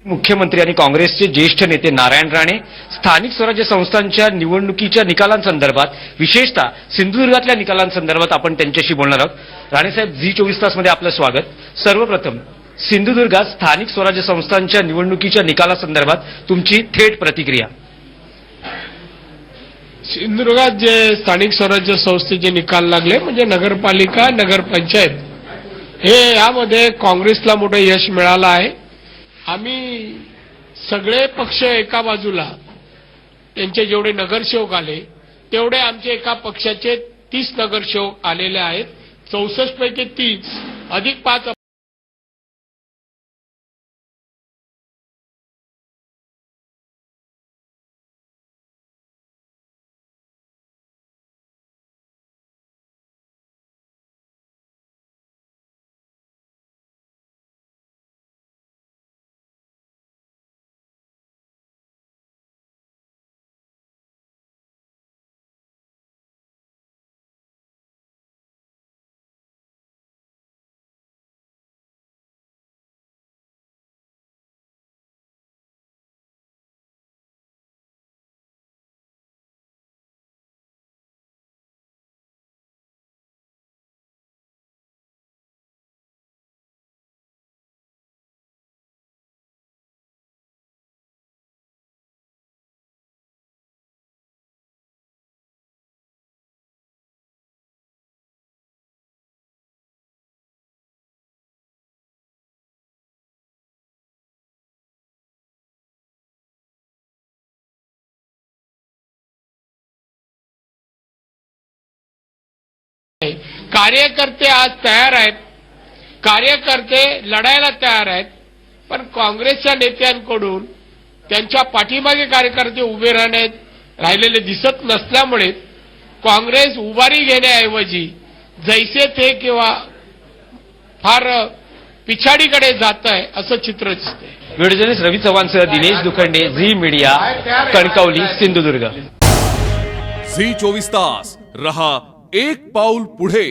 मुख्यमंत्री आणि काँग्रेसचे ज्येष्ठ नेते नारायण राणे स्थानिक स्वराज्य संस्थांच्या निवडणुकीच्या निकालांसंदर्भात विशेषतः सिंधुदुर्गातल्या निकालांसंदर्भात आपण त्यांच्याशी बोलणार आहोत। राणे साहेब, झी 24 तासमध्ये आपलं स्वागत। सर्वप्रथम सिंधुदुर्गात स्थानिक स्वराज्य संस्थांच्या निवडणुकीच्या निकालांसंदर्भात तुमची थेट प्रतिक्रिया। सिंधुदुर्गात जे स्थानिक स्वराज्य संस्थेचे निकाल लागले म्हणजे नगरपालिका नगरपंचायत हे यामध्ये काँग्रेसला मोठं यश मिळालं आहे। आम्ही सगळे पक्ष एका बाजूला त्यांचे जेवढे नगरसेवक आले तेवढे आमचे एका पक्षाचे 30 नगरसेवक आलेले आहेत। 64 पैकी 30 अधिक 5 कार्यकर्ते आज तयार आहेत, कार्यकर्ते लढायला तयार आहेत, पण काँग्रेसच्या नेत्यांकडून त्यांच्या पाठीमागे कार्यकर्ते उभे राहिलेले दिसत नसल्यामुळे काँग्रेस उभारी घेण्याऐवजी जैसे थे किंवा फार पिछाडीकडे जात आहे असं चित्र दिसतंय। व्हिडिओ जर्नलिस्ट रवी चव्हाणसह Dinesh Dukhande, Zee media, Kankavli, Sindhudurg. Zee 24 तास रहा एक पाऊल पुढे।